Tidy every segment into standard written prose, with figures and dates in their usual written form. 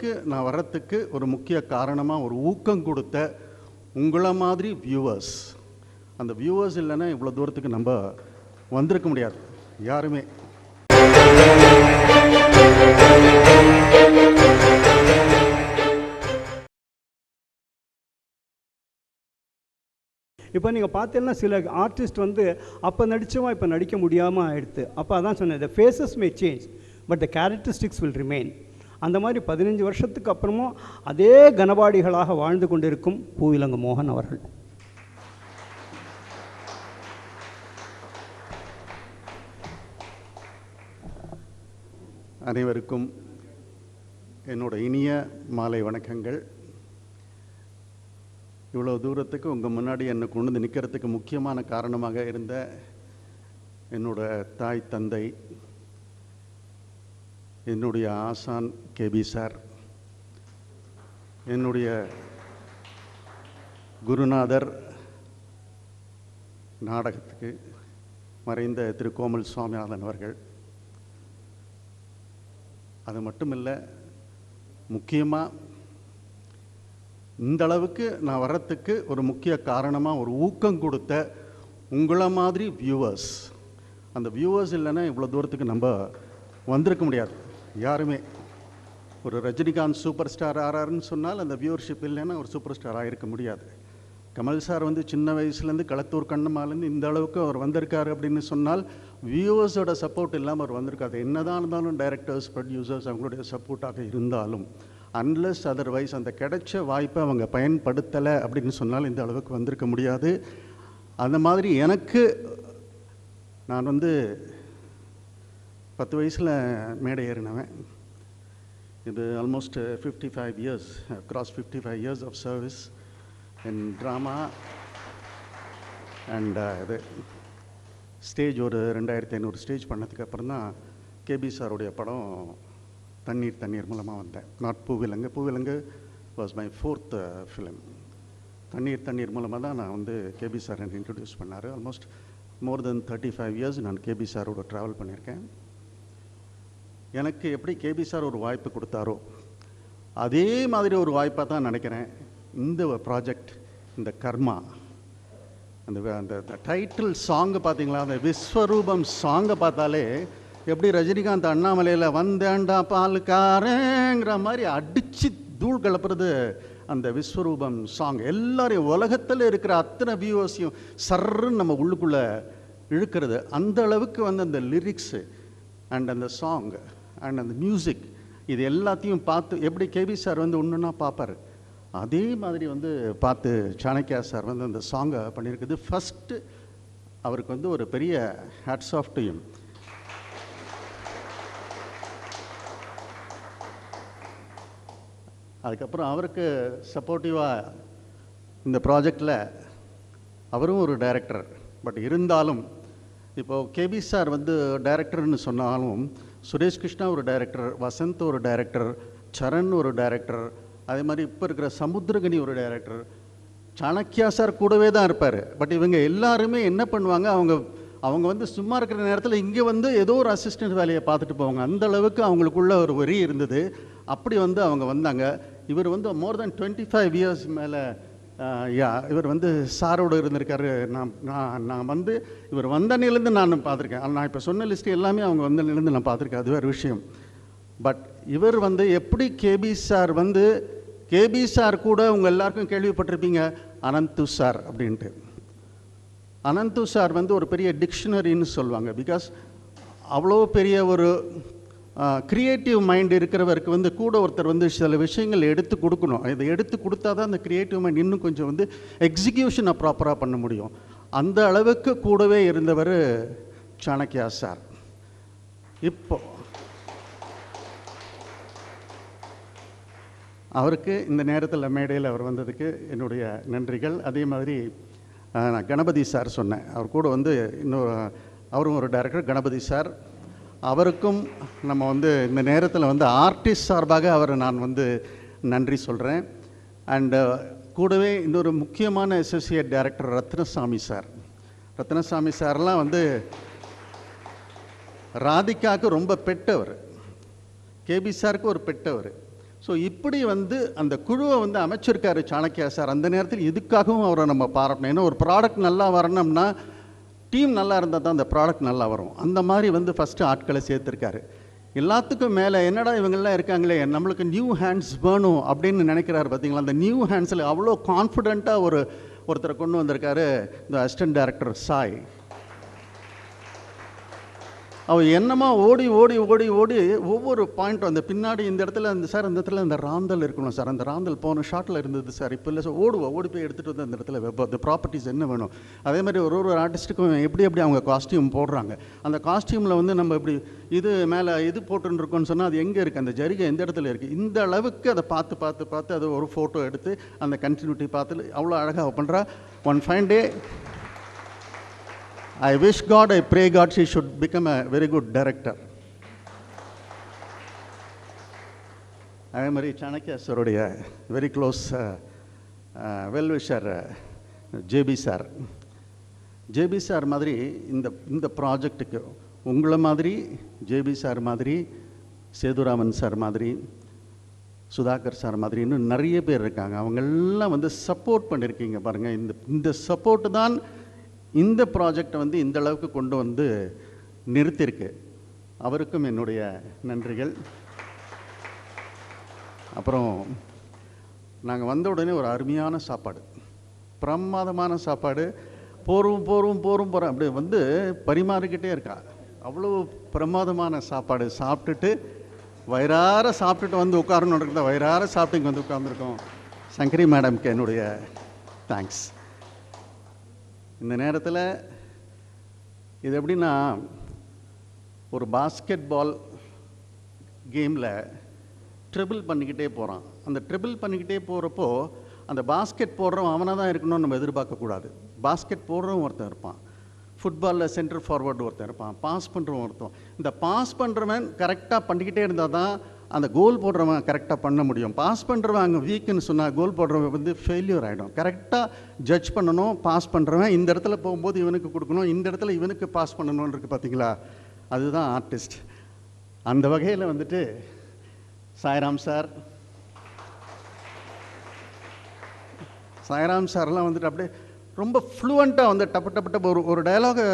அளவுக்கு நான் வர்றதுக்கு ஒரு முக்கிய காரணமாக ஒரு ஊக்கம் கொடுத்த உங்களை மாதிரி வியூவர்ஸ். அந்த வியூவர்ஸ் இல்லைன்னா இவ்வளோ தூரத்துக்கு நம்ம வந்திருக்க முடியாது யாருமே. இப்போ நீங்கள் பார்த்தீங்கன்னா சில ஆர்டிஸ்ட் வந்து அப்போ நடித்தவன் இப்போ நடிக்க முடியாமல் ஆகிடுது. அப்போ அதான் சொன்னேன், the faces may change but the characteristics will remain. அந்த மாதிரி 15 வருஷத்துக்கு அப்புறமும் அதே கனவாடிகளாக வாழ்ந்து கொண்டிருக்கும் பூவிலங்கு மோகன் அவர்கள். அனைவருக்கும் என்னோட இனிய மாலை வணக்கங்கள். இவ்வளோ தூரத்துக்கு உங்கள் முன்னாடி என்னை கொண்டு வந்து நிற்கிறதுக்கு முக்கியமான காரணமாக இருந்த என்னோட தாய் தந்தை, என்னுடைய ஆசான் கேபி சார், என்னுடைய குருநாதர் நாடகத்துக்கு மறைந்த திரு கோமல் சுவாமிநாதன் அவர்கள். அது மட்டும் இல்லை, முக்கியமாக இந்த அளவுக்கு நான் வர்றதுக்கு ஒரு முக்கிய காரணமாக ஒரு ஊக்கம் கொடுத்த உங்களை மாதிரி வியூவர்ஸ். அந்த வியூவர்ஸ் இல்லைன்னா இவ்வளோ தூரத்துக்கு நம்ம வந்திருக்க முடியாது யாருமே. ஒரு ரஜினிகாந்த் சூப்பர் ஸ்டார் ஆறாருன்னு சொன்னால் அந்த வியூவர்ஷிப் இல்லைன்னா ஒரு சூப்பர் ஸ்டார் ஆகிருக்க முடியாது. கமல் சார் வந்து சின்ன வயசுலேருந்து களத்தூர் கண்ணம்மாலேருந்து இந்த அளவுக்கு அவர் வந்திருக்காரு அப்படின்னு சொன்னால் வியூவர்ஸோட சப்போர்ட் இல்லாமல் அவர் வந்திருக்காது. என்னதான் இருந்தாலும் டைரக்டர்ஸ், ப்ரொடியூசர்ஸ் அவங்களுடைய சப்போர்ட்டாக இருந்தாலும் அன்லெஸ் அதர்வைஸ் அந்த கிடைச்ச வாய்ப்பை அவங்க பயன்படுத்தலை அப்படின்னு சொன்னால் இந்த அளவுக்கு வந்திருக்க முடியாது. அந்த மாதிரி எனக்கு நான் வந்து 10 வயசில் மேடை ஏறினவன். இது almost 55 years, across 55 years of service in drama and இது ஸ்டேஜ் ஒரு 2500 ஸ்டேஜ் பண்ணதுக்கு அப்புறம் தான் கேபி சாருடைய படம் தண்ணீர் மூலமாக வந்தேன். Not Poovilangu was my 4th film. தண்ணீர் மூலமாக தான் நான் வந்து கேபி சார் என்னை இன்ட்ரடியூஸ் பண்ணார். ஆல்மோஸ்ட் மோர் தென் 35 இயர்ஸ் நான் கேபி சாரோட ட்ராவல் பண்ணியிருக்கேன். எனக்கு எப்படி கேபி சார் ஒரு வாய்ப்பு கொடுத்தாரோ அதே மாதிரி ஒரு வாய்ப்பாக தான் நினைக்கிறேன் இந்த ப்ராஜெக்ட், இந்த கர்மா. அந்த டைட்டில் சாங்கு பார்த்தீங்களா, அந்த விஸ்வரூபம் சாங்கை பார்த்தாலே எப்படி ரஜினிகாந்த் அண்ணாமலையில் வந்தேண்டா பாலுக்காரங்கிற மாதிரி அடித்து தூள் கலப்புறது அந்த விஸ்வரூபம் சாங். எல்லாரையும் உலகத்தில் இருக்கிற அத்தனை வியூவர்ஸையும் சர்ன்னு நம்ம உள்ளுக்குள்ளே இழுக்கிறது. அந்த அளவுக்கு வந்து அந்த லிரிக்ஸு அண்ட் அந்த சாங் அண்ட் அந்த மியூசிக் இது எல்லாத்தையும் பார்த்து எப்படி கேபி சார் வந்து ஒன்றுன்னா பார்ப்பார், அதே மாதிரி வந்து பார்த்து சாணக்கியா சார் வந்து அந்த சாங்கை பண்ணியிருக்குது. ஃபஸ்ட்டு அவருக்கு வந்து ஒரு பெரிய ஹேட்ஸ் ஆஃப் டு ஹிம். அதுக்கப்புறம் அவருக்கு சப்போர்ட்டிவாக இந்த ப்ராஜெக்டில் அவரும் ஒரு டைரக்டர். பட் இருந்தாலும் இப்போது கேபி சார் வந்து டைரக்டர்னு சொன்னாலும் சுரேஷ் கிருஷ்ணா ஒரு டைரக்டர், வசந்த் ஒரு டைரக்டர், சரண் ஒரு டைரக்டர், அதே மாதிரி இப்போ இருக்கிற சமுத்திரகனி ஒரு டைரக்டர், சாணக்கியா சார் கூடவே தான் இருப்பார். பட் இவங்க எல்லாருமே என்ன பண்ணுவாங்க, அவங்க வந்து சும்மா இருக்கிற நேரத்தில் இங்கே வந்து ஏதோ ஒரு அசிஸ்டன்ட் வேலையை பார்த்துட்டு போவாங்க. அந்த அளவுக்கு அவங்களுக்குள்ள ஒரு வெறி இருந்தது. அப்படி வந்து அவங்க வந்தாங்க. இவர் வந்து மோர் தென் 25 இயர்ஸ் மேலே இவர் வந்து சாரோடு இருந்திருக்காரு. நான் வந்து இவர் வந்தனிலேருந்து நான் பார்த்துருக்கேன். நான் இப்போ சொன்ன லிஸ்ட்டு எல்லாமே அவங்க வந்தனிலேருந்து நான் பார்த்துருக்கேன், அது வேறு விஷயம். பட் இவர் வந்து எப்படி கேபி சார் கூட உங்கள் எல்லாருக்கும் கேள்விப்பட்டிருப்பீங்க அனந்து சார் அப்படின்ட்டு. அனந்து சார் வந்து ஒரு பெரிய டிக்ஷனரின்னு சொல்லுவாங்க. பிகாஸ் அவ்வளோ பெரிய ஒரு க்ரியேட்டிவ் மைண்ட் இருக்கிறவருக்கு வந்து கூட ஒருத்தர் வந்து சில விஷயங்கள் எடுத்து கொடுக்கணும். இதை எடுத்து கொடுத்தா தான் அந்த க்ரியேட்டிவ் மைண்ட் இன்னும் கொஞ்சம் வந்து எக்ஸிக்யூஷனை ப்ராப்பராக பண்ண முடியும். அந்த அளவுக்கு கூடவே இருந்தவர் சாணக்கியா சார். இப்போ அவருக்கு இந்த நேரத்தில் மேடையில் அவர் வந்ததுக்கு என்னுடைய நன்றிகள். அதே மாதிரி நான் கணபதி சார் சொன்னேன், அவர் கூட வந்து இன்னொரு அவரும் ஒரு டைரக்டர் கணபதி சார். அவருக்கும் நம்ம வந்து இந்த நேரத்தில் வந்து ஆர்டிஸ்ட் சார்பாக அவரை நான் வந்து நன்றி சொல்கிறேன். அண்டு கூடவே இன்னொரு முக்கியமான associate director Ratnasamy sir. Ratnasamy சார்லாம் வந்து ராதிகாவுக்கு ரொம்ப பெட்டவர், கேபி சாருக்கு ஒரு பெட்டவர். ஸோ இப்படி வந்து அந்த குழுவை வந்து அமைச்சிருக்காரு சாணக்கியா சார். அந்த நேரத்தில் இதுக்காகவும் அவரை நம்ம பாராட்டணும். ஏன்னா ஒரு ப்ராடக்ட் நல்லா வரணும்னா டீம் நல்லா இருந்தால் தான் அந்த ப்ராடக்ட் நல்லா வரும். அந்த மாதிரி வந்து ஃபஸ்ட்டு ஆட்களை சேர்த்துருக்காரு. எல்லாத்துக்கும் மேலே என்னடா இவங்கெல்லாம் இருக்காங்களே, நம்மளுக்கு நியூ ஹேண்ட்ஸ் வேணும் அப்படின்னு நினைக்கிறாரு பார்த்தீங்களா. அந்த நியூ ஹேண்ட்ஸில் அவ்வளோ கான்ஃபிடெண்ட்டாக ஒருத்தரை கொண்டு வந்திருக்காரு இந்த அசிஸ்டன்ட் டைரக்டர் சாய். அவர் என்னமா ஓடி ஓடி ஓடி ஓடி ஒவ்வொரு பாயிண்ட்டும் அந்த பின்னாடி இந்த இடத்துல அந்த சார் இந்த இடத்துல இந்த ராந்தல் இருக்கணும் சார், அந்த ராந்தல் போன ஷாட்டில் இருந்தது சார், இப்போ இல்லை சார், ஓடி போய் எடுத்துகிட்டு வந்து அந்த இடத்துல அந்த ப்ராப்பர்ட்டிஸ் என்ன வேணும். அதே மாதிரி ஒரு ஆர்டிஸ்ட்டுக்கும் எப்படி அவங்க காஸ்டியூம் போடுறாங்க, அந்த காஸ்டியூமில் வந்து நம்ம இப்படி இது மேலே இது போட்டுருக்கோன்னு சொன்னால் அது எங்கே இருக்குது, அந்த ஜரிகை எந்த இடத்துல இருக்குது, இந்த அளவுக்கு அதை பார்த்து அதை ஒரு ஃபோட்டோ எடுத்து அந்த கண்டினியூட்டி பார்த்து அவ்வளோ அழகாக பண்ணுறா. One fine day I wish God, I pray God she should become a very good director. அதே மாதிரி சாணக்கியா சாருடைய very close well wisher JP sir மாதிரி இந்த ப்ராஜெக்டுக்கு உங்களை மாதிரி ஜேபி சார் மாதிரி சேதுராமன் சார் மாதிரி சுதாகர் சார் மாதிரி இன்னும் நிறைய பேர் இருக்காங்க. அவங்கெல்லாம் வந்து சப்போர்ட் பண்ணியிருக்கீங்க பாருங்கள். இந்த சப்போர்ட்டு தான் இந்த ப்ராஜெக்டை வந்து இந்த அளவுக்கு கொண்டு வந்து நிறுத்தியிருக்கு. அவருக்கும் என்னுடைய நன்றிகள். அப்புறம் நாங்கள் வந்த உடனே ஒரு அருமையான சாப்பாடு, பிரமாதமான சாப்பாடு, போகிறோம் அப்படி வந்து பரிமாறிக்கிட்டே இருக்கா. அவ்வளோ பிரமாதமான சாப்பாடு சாப்பிட்டுட்டு வயிறார சாப்பிட்டுட்டு வந்து உட்காரணும் இருக்கிறத வயிறார சாப்பிட்டு இங்கே வந்து உட்கார்ந்துருக்கோம். சங்கரி மேடம்க்கு என்னுடைய தேங்க்ஸ். இந்த நேரத்தில் இது எப்படின்னா, ஒரு பாஸ்கெட் பால் கேமில் ட்ரிபிள் பண்ணிக்கிட்டே போகிறான். அந்த ட்ரிபிள் பண்ணிக்கிட்டே போகிறப்போ அந்த பாஸ்கெட் போடுறவன் அவனாக தான் இருக்கணும்னு நம்ம எதிர்பார்க்கக்கூடாது. பாஸ்கெட் போடுறவன் ஒருத்தன் இருப்பான், ஃபுட்பாலில் சென்டர் ஃபார்வர்டு ஒருத்தன் இருப்பான், பாஸ் பண்ணுறவன் ஒருத்தன். இந்த பாஸ் பண்ணுறவன் கரெக்டாக பண்ணிக்கிட்டே இருந்தால் தான் அந்த கோல் போடுறவன் கரெக்டாக பண்ண முடியும். பாஸ் பண்ணுறவன் அங்கே வீக்குன்னு சொன்னால் கோல் போடுறவன் வந்து ஃபெயிலியர் ஆகிடும். கரெக்டாக ஜட்ஜ் பண்ணணும். பாஸ் பண்ணுறவன் இந்த இடத்துல போகும்போது இவனுக்கு கொடுக்கணும், இந்த இடத்துல இவனுக்கு பாஸ் பண்ணணும்னு இருக்குது பார்த்தீங்களா, அதுதான் ஆர்டிஸ்ட். அந்த வகையில் வந்துட்டு சாய்ராம் சார்லாம் வந்துட்டு அப்படியே ரொம்ப ஃப்ளூவெண்ட்டாக வந்து டப்பு ஒரு டயலாகை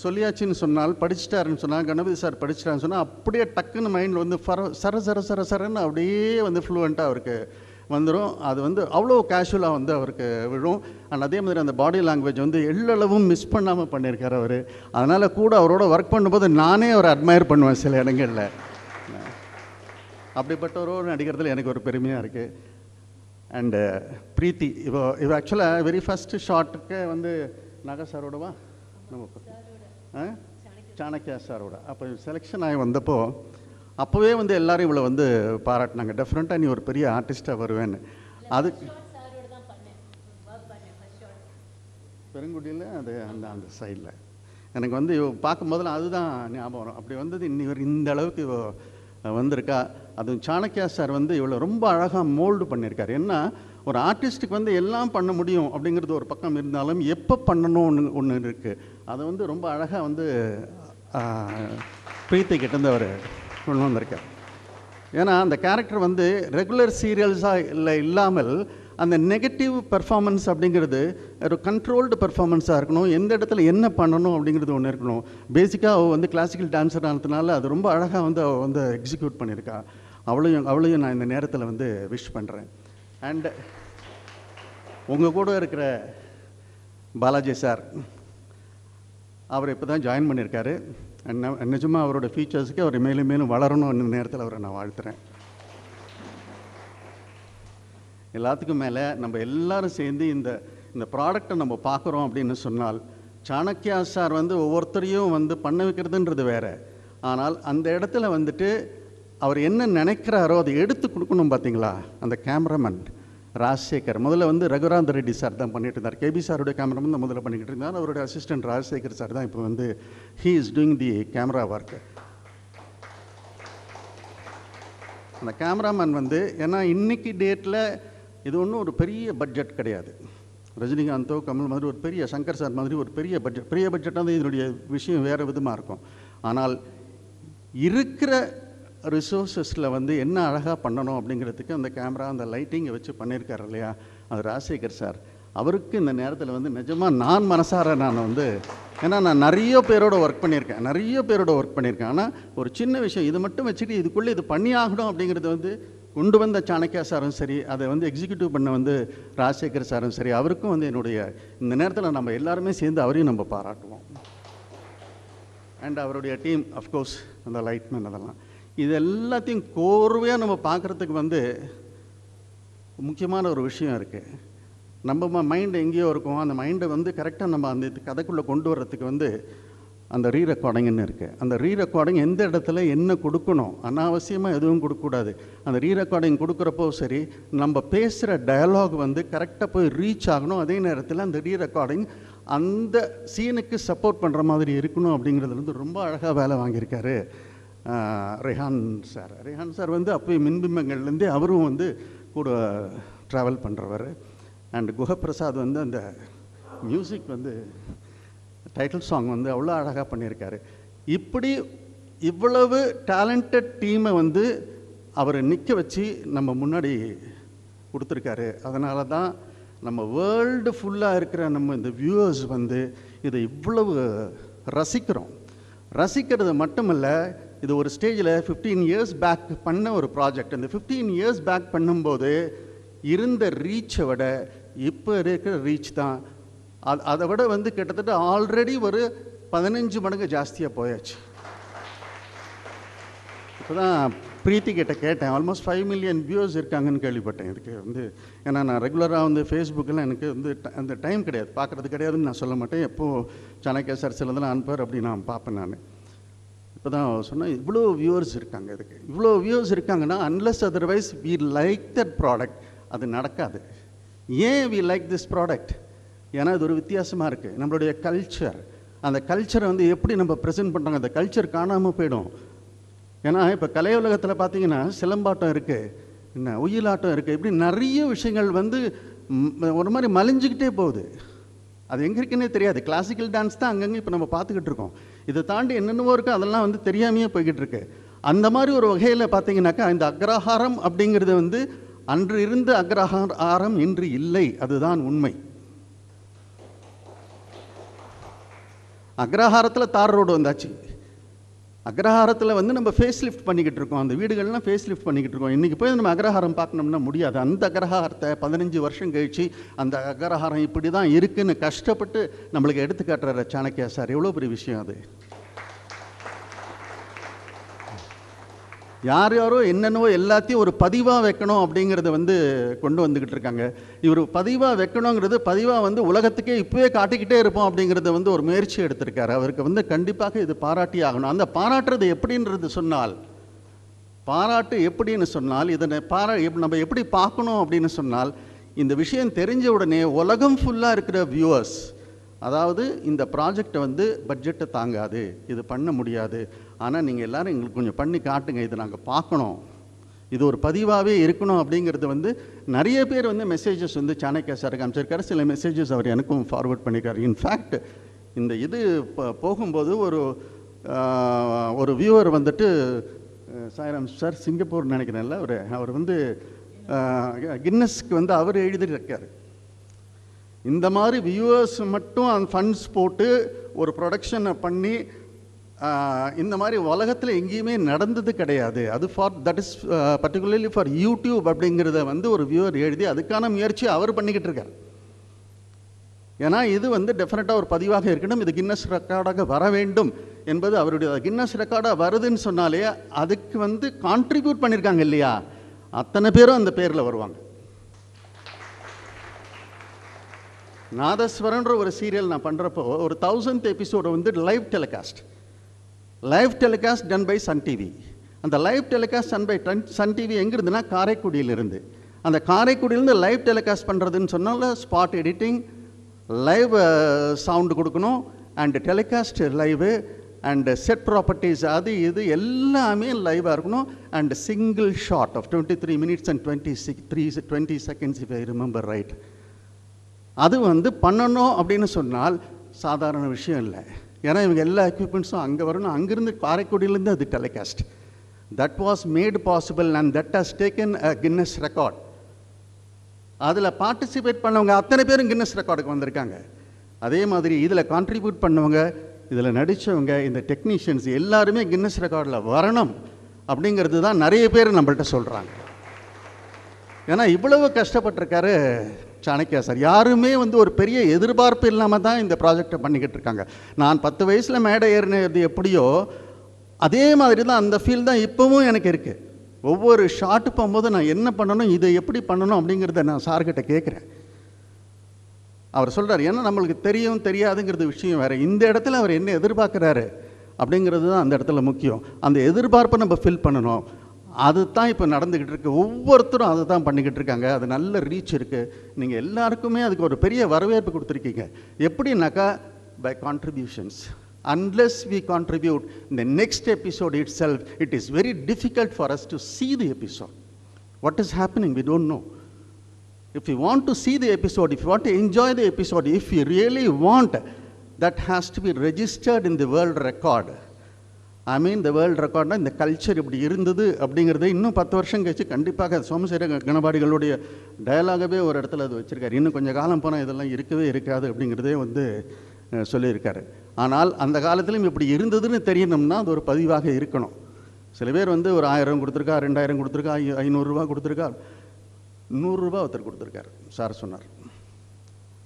சொல்லியாச்சுன்னு சொன்னால், படிச்சுட்டாருன்னு சொன்னால், கணபதி சார் படிச்சிட்டாருன்னு சொன்னால் அப்படியே டக்குன்னு மைண்டில் வந்து சரன்னு அப்படியே வந்து ஃப்ளூவெண்ட்டாக அவருக்கு வந்துடும். அது வந்து அவ்வளோ கேஷுவலாக வந்து அவருக்கு விழும். அண்ட் அதே மாதிரி அந்த பாடி லாங்குவேஜ் வந்து எள்ளளவும் மிஸ் பண்ணாமல் பண்ணியிருக்கார் அவர். அதனால் கூட அவரோட ஒர்க் பண்ணும்போது நானே அவரை அட்மையர் பண்ணுவேன் சில இடங்களில். அப்படிப்பட்டவரோடு நடிக்கிறதுல எனக்கு ஒரு பெருமையாக இருக்குது. அண்டு ப்ரீத்தி இவ ஆக்சுவலாக வெரி ஃபஸ்ட்டு ஷார்ட்டுக்கு வந்து நாகா சாரோடவா நம்ம சாணக்கியா சாரோட அப்போ செலெக்ஷன் ஆகி வந்தப்போ அப்போவே வந்து எல்லோரும் இவ்வளோ வந்து பாராட்டினாங்க, டெஃபினட்டாக நீ ஒரு பெரிய ஆர்டிஸ்ட்டாக வருவேன்னு. அதுக்கு பெருங்குடியில் அது அந்த சைடில் எனக்கு வந்து பார்க்கும்போதெல்லாம் அதுதான் ஞாபகம் வரும். அப்படி வந்தது இன்னி இந்த அளவுக்கு வந்திருக்கா. அதுவும் சாணக்கியா சார் வந்து இவ்வளோ ரொம்ப அழகாக மோல்டு பண்ணியிருக்காரு. ஏன்னா ஒரு ஆர்டிஸ்ட்டுக்கு வந்து எல்லாம் பண்ண முடியும் அப்படிங்கிறது ஒரு பக்கம் இருந்தாலும் எப்போ பண்ணணும்னு ஒன்று இருக்குது. அதை வந்து ரொம்ப அழகாக வந்து பிரீத்தி கிட்டேருந்து அவர் கொண்டு வந்திருக்கார். ஏன்னா அந்த கேரக்டர் வந்து ரெகுலர் சீரியல்ஸாக இல்லாமல் அந்த நெகட்டிவ் பெர்ஃபார்மன்ஸ் அப்படிங்கிறது ஒரு கண்ட்ரோல்டு பெர்ஃபார்மன்ஸாக இருக்கணும். எந்த இடத்துல என்ன பண்ணணும் அப்படிங்கிறது ஒன்று இருக்கணும். பேசிக்காக அவள் வந்து கிளாசிக்கல் டான்ஸர் ஆனதுனால அது ரொம்ப அழகாக வந்து அவள் வந்து எக்ஸிக்யூட் பண்ணியிருக்கா. அவளையும் நான் இந்த நேரத்தில் வந்து விஷ் பண்ணுறேன். அண்டு உங்கள் கூட இருக்கிற பாலாஜி சார், அவர் இப்போ தான் ஜாயின் பண்ணியிருக்காரு. நிஜமாக அவரோட ஃபீச்சர்ஸுக்கு அவர் மேலும் மேலும் வளரணும். இந்த நேரத்தில் அவரை நான் வாழ்த்துறேன். எல்லாத்துக்கும் மேலே நம்ம எல்லாரும் சேர்ந்து இந்த ப்ராடக்டை நம்ம பார்க்குறோம் அப்படின்னு சொன்னால், சாணக்கியா சார் வந்து ஒவ்வொருத்தரையும் வந்து பண்ண வைக்கிறதுன்றது வேறு. ஆனால் அந்த இடத்துல வந்துட்டு அவர் என்ன நினைக்கிறாரோ அதை எடுத்து கொடுக்கணும். பார்த்தீங்களா, அந்த கேமராமேன் ராஜசேகர் முதல்ல வந்து ரகுராந்த ரெட்டி சார் தான் பண்ணிட்டு இருந்தார். கேபி சாருடைய கேமராமேன் தான் முதல்ல பண்ணிக்கிட்டு இருந்தார். அவருடைய அசிஸ்டன்ட் ராஜசேகர் சார் தான் இப்போ வந்து he is doing the camera work. அந்த கேமராமேன் வந்து ஏன்னா இன்றைக்கி டேட்டில் இது ஒன்றும் ஒரு பெரிய பட்ஜெட் கிடையாது. ரஜினிகாந்தோ கமல் மாதிரி ஒரு பெரிய சங்கர் சார் மாதிரி ஒரு பெரிய பட்ஜெட்டாக தான் இதனுடைய விஷயம் வேறு விதமாக இருக்கும். ஆனால் இருக்கிற ரிசோர்ஸஸில் வந்து என்ன அழகாக பண்ணணும் அப்படிங்கிறதுக்கு அந்த கேமரா அந்த லைட்டிங்கை வச்சு பண்ணியிருக்காரு இல்லையா, அது ராஜசேகர் சார். அவருக்கு இந்த நேரத்தில் வந்து நிஜமாக நான் மனசார நான் வந்து, ஏன்னா நான் நிறைய பேரோட ஒர்க் பண்ணியிருக்கேன். ஆனால் ஒரு சின்ன விஷயம் இது மட்டும் வச்சுட்டு இதுக்குள்ளே இது பண்ணி ஆகணும் அப்படிங்கிறது வந்து கொண்டு வந்த சாணக்கியா சாரும் சரி, அதை வந்து எக்ஸிக்யூட்டிவ் பண்ண வந்து ராஜசேகர் சாரும் சரி, அவருக்கும் வந்து என்னுடைய இந்த நேரத்தில் நம்ம எல்லாருமே சேர்ந்து அவரையும் நம்ம பாராட்டுவோம். அண்ட் அவருடைய டீம் அஃப்கோர்ஸ் அந்த லைட்மேன் அதெல்லாம், இது எல்லாத்தையும் கோர்வையாக நம்ம பார்க்குறதுக்கு வந்து முக்கியமான ஒரு விஷயம் இருக்குது. நம்ம மைண்டு எங்கேயோ இருக்கும், அந்த மைண்டை வந்து கரெக்டாக நம்ம அந்த கதைக்குள்ளே கொண்டு வர்றதுக்கு வந்து அந்த ரீ ரெக்கார்டிங்னு இருக்குது. அந்த ரீ ரெக்கார்டிங் எந்த இடத்துல என்ன கொடுக்கணும், அனாவசியமாக எதுவும் கொடுக்கக்கூடாது. அந்த ரீ ரெக்கார்டிங் கொடுக்குறப்போ சரி, நம்ம பேசுகிற டயலாக் வந்து கரெக்டாக போய் ரீச் ஆகணும். அதே நேரத்தில் அந்த ரீ ரெக்கார்டிங் அந்த சீனுக்கு சப்போர்ட் பண்ணுற மாதிரி இருக்கணும். அப்படிங்கிறதுல வந்து ரொம்ப அழகாக வேலை வாங்கியிருக்காரு ரெஹான் சார் வந்து அப்போயே மின்பிம்பங்கள்லேருந்தே அவரும் வந்து கூட ட்ராவல் பண்ணுறவர். அண்ட் குஹப்பிரசாத் வந்து அந்த மியூசிக் வந்து டைட்டில் சாங் வந்து அவ்வளோ அழகாக பண்ணியிருக்காரு. இப்படி இவ்வளவு டேலண்டட் டீமை வந்து அவர் நிற்க வச்சு நம்ம முன்னாடி கொடுத்துருக்காரு. அதனால தான் நம்ம வேர்ல்டு ஃபுல்லாக இருக்கிற நம்ம இந்த வியூவர்ஸ் வந்து இதை இவ்வளவு ரசிக்கிறது மட்டுமல்ல, இது ஒரு ஸ்டேஜில் 15 இயர்ஸ் பேக் பண்ண ஒரு ப்ராஜெக்ட். அந்த 15 இயர்ஸ் பேக் பண்ணும்போது இருந்த ரீச்சை விட இப்போ இருக்கிற ரீச் தான் அதை விட வந்து கிட்டத்தட்ட ஆல்ரெடி ஒரு 15 மடங்கு ஜாஸ்தியாக போயாச்சு. இப்போ தான் பிரீத்தி கிட்ட கேட்டேன், ஆல்மோஸ்ட் 5 மில்லியன் வியூவர்ஸ் இருக்காங்கன்னு கேள்விப்பட்டேன். இதுக்கு வந்து ஏன்னா நான் ரெகுலராக வந்து ஃபேஸ்புக்கில் எனக்கு வந்து அந்த டைம் கிடையாது, பார்க்குறது கிடையாதுன்னு நான் சொல்ல மாட்டேன். எப்போது சாணக்கியா சார் சிலதெல்லாம் அனுப்புவார் அப்படி நான் பார்ப்பேன். நான் இப்போ தான் சொன்னேன், இவ்வளோ வியூவர்ஸ் இருக்காங்க. இதுக்கு இவ்வளோ வியூவர்ஸ் இருக்காங்கன்னா unless otherwise we like that product, அது நடக்காது. ஏன் வி லைக் திஸ் ப்ராடக்ட்? ஏன்னா இது ஒரு வித்தியாசமாக இருக்குது. நம்மளுடைய கல்ச்சர், அந்த கல்ச்சரை வந்து எப்படி நம்ம ப்ரெசென்ட் பண்ணுறாங்க, அந்த கல்ச்சர் காணாமல் போயிடும். ஏன்னா இப்போ கலை உலகத்தில் பார்த்தீங்கன்னா சிலம்பாட்டம் இருக்குது, என்ன ஒயிலாட்டம் இருக்குது, இப்படி நிறைய விஷயங்கள் வந்து ஒரு மாதிரி மலிஞ்சிக்கிட்டே போகுது. அது எங்கே இருக்குன்னே தெரியாது. கிளாசிக்கல் டான்ஸ் தான் அங்கங்கே இப்போ நம்ம பார்த்துக்கிட்டு இருக்கோம். இதை தாண்டி என்னென்னவோ இருக்குது, அதெல்லாம் வந்து தெரியாமையே போய்கிட்டு இருக்கு. அந்த மாதிரி ஒரு வகையில் பார்த்தீங்கன்னாக்கா இந்த அக்ரஹாரம் அப்படிங்கிறது வந்து அன்று இருந்த அக்ரஹாரம் இன்று இல்லை, அதுதான் உண்மை. அக்ரஹாரத்தில் தார் ரோடு வந்தாச்சு. அக்ரஹாரத்தில் வந்து நம்ம ஃபேஸ் லிஃப்ட் பண்ணிக்கிட்டு இருக்கோம், அந்த வீடுகள்லாம் ஃபேஸ் லிஃப்ட் பண்ணிக்கிட்டு இருக்கோம். இன்றைக்கி போய் நம்ம அக்ரஹாரம் பார்க்கணும்னா முடியாது. அந்த அக்ரஹாரத்தை 15 வருஷம் கழித்து அந்த அக்ரஹாரம் இப்படி தான் இருக்குன்னு கஷ்டப்பட்டு நம்மளுக்கு எடுத்து காட்டுற சாணக்கியா சார், எவ்வளோ பெரிய விஷயம் அது. யாரோ என்னென்னவோ எல்லாத்தையும் ஒரு பதிவாக வைக்கணும் அப்படிங்கிறத வந்து கொண்டு வந்துக்கிட்டு இருக்காங்க. இவர் பதிவாக வைக்கணுங்கிறது பதிவாக வந்து உலகத்துக்கே இப்போவே காட்டிக்கிட்டே இருப்போம் அப்படிங்கிறத வந்து ஒரு முயற்சி எடுத்திருக்காரு. அவருக்கு வந்து கண்டிப்பாக இது பாராட்டி ஆகணும். அந்த பாராட்டுறது எப்படின்றது சொன்னால், பாராட்டு எப்படின்னு சொன்னால், இதை நம்ம எப்படி பார்க்கணும் அப்படின்னு சொன்னால், இந்த விஷயம் தெரிஞ்ச உடனே உலகம் ஃபுல்லாக இருக்கிற வியூவர்ஸ், அதாவது இந்த ப்ராஜெக்டை வந்து பட்ஜெட்டை தாங்காது, இது பண்ண முடியாது, ஆனால் நீங்கள் எல்லோரும் எங்களுக்கு கொஞ்சம் பண்ணி காட்டுங்க, இதை நாங்கள் பார்க்கணும், இது ஒரு பதிவாகவே இருக்கணும் அப்படிங்கிறது வந்து நிறைய பேர் வந்து மெசேஜஸ் வந்து சாணக்கியா சாருக்கு அமைச்சிருக்காரு. சில மெசேஜஸ் அவர் எனக்கும் ஃபார்வர்ட் பண்ணியிருக்காரு. இன்ஃபேக்ட் இந்த இது போகும்போது ஒரு வியூவர் வந்துட்டு சாய்ராம் சார் சிங்கப்பூர் நினைக்கிறேன்ல, அவர் வந்து கின்னஸ்க்கு வந்து அவர் எழுதியிருக்காரு, இந்த மாதிரி வியூவர்ஸ் மட்டும் அந்த ஃபண்ட்ஸ் போட்டு ஒரு ப்ரொடக்ஷனை பண்ணி இந்த மாதிரி உலகத்தில் எங்கேயுமே நடந்தது கிடையாது. அது that is particularly for YouTube அப்படிங்கிறத வந்து ஒரு வியூவர் எழுதி அதுக்கான முயற்சி அவர் பண்ணிக்கிட்டு இருக்கார். ஏன்னா இது வந்து டெஃபினட்டாக ஒரு பதிவாக இருக்கணும், இது கின்னஸ் ரெக்கார்டாக வர வேண்டும் என்பது அவருடைய. கின்னஸ் ரெக்கார்டாக வருதுன்னு சொன்னாலே அதுக்கு வந்து கான்ட்ரிபியூட் பண்ணியிருக்காங்க இல்லையா, அத்தனை பேரும் அந்த பேரில் வருவாங்க. நாதஸ்வரன்ற ஒரு சீரியல் நான் பண்ணுறப்போ ஒரு 1000th எபிசோடு வந்து live telecast done by Sun TV. அந்த live telecast done by Sun TV எங்கே இருந்துன்னா காரைக்குடியிலிருந்து. அந்த காரைக்குடியிலேருந்து லைவ் டெலிகாஸ்ட் பண்ணுறதுன்னு சொன்னால் ஸ்பாட் எடிட்டிங், லைவ் சவுண்டு கொடுக்கணும், and telecast live, and set properties, அது இது எல்லாமே லைவாக இருக்கணும். And single shot of 23 minutes and 20 seconds if I remember right. அது வந்து பண்ணணும் அப்படின்னு சொன்னால் சாதாரண விஷயம் இல்லை. ஏன்னா இவங்க எல்லா எக்யூப்மெண்ட்ஸும் அங்கே வரணும், அங்கேருந்து காரைக்குடியிலேருந்து அது telecast. That was made possible and that has taken a Guinness record. அதில் பார்ட்டிசிபேட் பண்ணவங்க அத்தனை பேரும் கின்னஸ் ரெக்கார்டுக்கு வந்திருக்காங்க. அதே மாதிரி இதில் கான்ட்ரிபியூட் பண்ணவங்க, இதில் நடித்தவங்க, இந்த டெக்னீஷியன்ஸ் எல்லாருமே கின்னஸ் ரெக்கார்டில் வரணும் அப்படிங்கிறது தான் நிறைய பேர் நம்மள்கிட்ட சொல்கிறாங்க. ஏன்னா இவ்வளவு கஷ்டப்பட்டிருக்காரு சாணக்கியா சார். யாருமே வந்து ஒரு பெரிய எதிர்பார்ப்பு இல்லாமல் தான் இந்த ப்ராஜெக்டை பண்ணிக்கிட்டு இருக்காங்க. நான் 10 வயசில் மேடை ஏறினது எப்படியோ அதே மாதிரி தான் அந்த ஃபீல் தான் இப்போவும் எனக்கு இருக்குது. ஒவ்வொரு ஷாட்டு போகும்போது நான் என்ன பண்ணணும், இதை எப்படி பண்ணணும் அப்படிங்கிறத நான் சார்கிட்ட கேட்குறேன். அவர் சொல்கிறார், ஏன்னா நம்மளுக்கு தெரியும் தெரியாதுங்கிறது விஷயம் வேறு. இந்த இடத்துல அவர் என்ன எதிர்பார்க்குறாரு அப்படிங்கிறது தான் அந்த இடத்துல முக்கியம். அந்த எதிர்பார்ப்பை நம்ம ஃபில் பண்ணணும். அது தான் இப்போ நடந்துக்கிட்டு இருக்கு. ஒவ்வொருத்தரும் அதை தான் பண்ணிக்கிட்டு இருக்காங்க. அது நல்ல ரீச் இருக்குது. நீங்கள் எல்லாருக்குமே அதுக்கு ஒரு பெரிய வரவேற்பு கொடுத்துருக்கீங்க. எப்படின்னாக்கா by contributions. Unless we contribute in the next episode itself, it is very difficult for us to see the episode. What is happening, we don't know. If you want to see the episode, if you want to enjoy the episode, if you really want, that has to be registered in the world record. I mean, the world record, இந்த culture இப்படி இருந்தது அப்படிங்கிறத இன்னும் 10 வருஷம் கழிச்சு கண்டிப்பாக சோமசேர கணபாடிகளுடைய டயலாகவே ஒரு இடத்துல அது வச்சுருக்காரு. இன்னும் கொஞ்சம் காலம் போனால் இதெல்லாம் இருக்கவே இருக்காது அப்படிங்கிறதே வந்து சொல்லியிருக்காரு. ஆனால் அந்த காலத்திலும் இப்படி இருந்ததுன்னு தெரியணும்னா அது ஒரு பதிவாக இருக்கணும். சில பேர் வந்து ஒரு 1000 கொடுத்துருக்கா, 2000 கொடுத்துருக்கா, 500 ரூபா கொடுத்துருக்கா, 100 ரூபா ஒருத்தர் கொடுத்துருக்காரு. சார் சொன்னார்,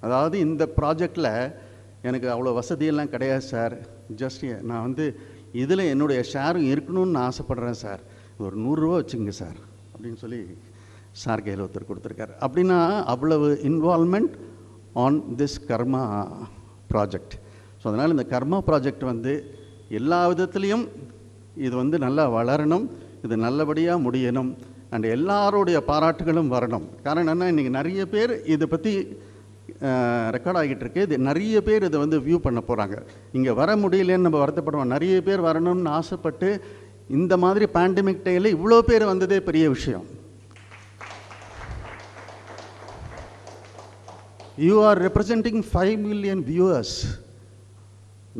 அதாவது இந்த ப்ராஜெக்டில் எனக்கு அவ்வளோ வசதியெல்லாம் கிடையாது சார், ஜஸ்ட் நான் வந்து இதில் என்னுடைய ஷேரும் இருக்கணும்னு நான் ஆசைப்பட்றேன் சார், ஒரு 100 ரூபா வச்சுங்க சார் அப்படின்னு சொல்லி சார் கையில் ஒருத்தர் கொடுத்துருக்காரு. அப்படின்னா அவ்வளவு involvement on this karma project. So அதனால் இந்த கர்மா ப்ராஜெக்ட் வந்து எல்லா விதத்துலேயும் இது வந்து நல்லா வளரணும், இது நல்லபடியாக முடியணும், அண்ட் எல்லாருடைய பாராட்டுகளும் வரணும். காரணம் என்ன, இன்றைக்கி நிறைய பேர் இதை பற்றி ரெக்கார்ட் ஆகிட்டு இருக்கு. இது நிறைய பேர் இதை வந்து வியூ பண்ண போகிறாங்க. இங்கே வர முடியலன்னு நம்ம வருத்தப்படுவோம். நிறைய பேர் வரணும்னு ஆசைப்பட்டு இந்த மாதிரி பேண்டமிக் டைமில் இவ்வளோ பேர் வந்ததே பெரிய விஷயம். You are representing 5 million viewers.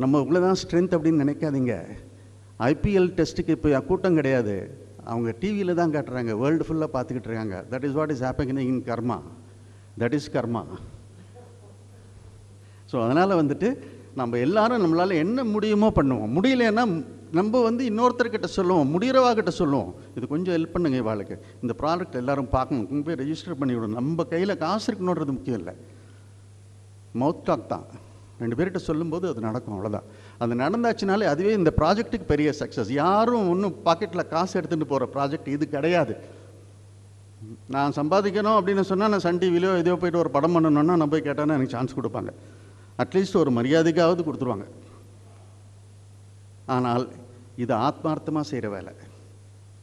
நம்ம உங்களை தான் ஸ்ட்ரென்த் அப்படின்னு நினைக்காதீங்க. ஐபிஎல் டெஸ்ட்டுக்கு இப்போ கூட்டம் கிடையாது, அவங்க டிவியில் தான் காட்டுறாங்க, வேர்ல்டு ஃபுல்லாக பார்த்துக்கிட்டு இருக்காங்க. That is what is happening in karma. That is karma. So அதனால் வந்துட்டு நம்ம எல்லாரும் நம்மளால் என்ன முடியுமோ பண்ணுவோம். முடியலன்னா நம்ம வந்து இன்னொருத்தர்கிட்ட சொல்லுவோம், முடிகிறவாகிட்ட சொல்லுவோம், இது கொஞ்சம் ஹெல்ப் பண்ணுங்க இவாளுக்கு, இந்த ப்ராடக்ட் எல்லோரும் பார்க்கணும், கொண்டு போய் ரெஜிஸ்டர் பண்ணி விடணும். நம்ம கையில் காசு இருக்கணுன்றது முக்கியம் இல்லை, மவுத் டாக் தான். 2 பேர்கிட்ட சொல்லும்போது அது நடக்கும், அவ்வளோதான். அது நடந்தாச்சுனாலே அதுவே இந்த ப்ராஜெக்ட்டுக்கு பெரிய சக்ஸஸ். யாரும் ஒன்றும் பாக்கெட்டில் காசு எடுத்துகிட்டு போகிற ப்ராஜெக்ட் இது கிடையாது. நான் சம்பாதிக்கணும் அப்படின்னு சொன்னால் நான் சன் டிவிலையோ எதையோ போய்ட்டு ஒரு படம் பண்ணணுன்னா நான் போய் கேட்டேன்னா எனக்கு சான்ஸ் கொடுப்பாங்க, அட்லீஸ்ட் ஒரு மரியாதைக்காவது கொடுத்துருவாங்க. ஆனால் இது ஆத்மார்த்தமாக செய்கிற வேலை.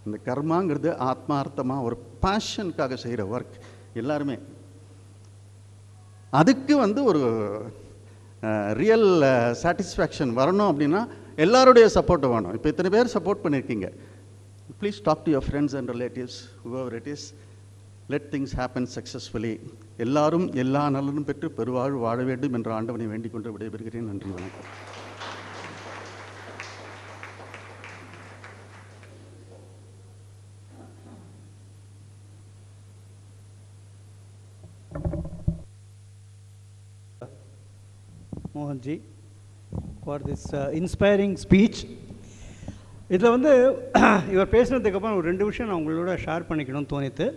இந்த கர்மாங்கிறது ஆத்மார்த்தமாக ஒரு பேஷனுக்காக செய்கிற ஒர்க். எல்லாருமே அதுக்கு வந்து ஒரு ரியல் சாட்டிஸ்ஃபேக்ஷன் வரணும் அப்படின்னா எல்லாருடைய சப்போர்ட் வேணும். இப்போ இத்தனை பேர் சப்போர்ட் பண்ணியிருக்கீங்க. Please talk to your friends and relatives, whoever it is, let things happen successfully. எல்லாரும் எல்லா நலனும் பெற்று பெருவாழ்வு வாழ வேண்டும் என்ற ஆண்டவனை வேண்டிக் கொண்டு விடைபெறுகிறேன். நன்றி, வணக்கம். Mohan G for this inspiring speech. இதில் வந்து இவர் பேசுனதுக்கப்புறம் ஒரு 2 விஷயம் நான் உங்களோட ஷேர் பண்ணிக்கணும்னு தோணித்து.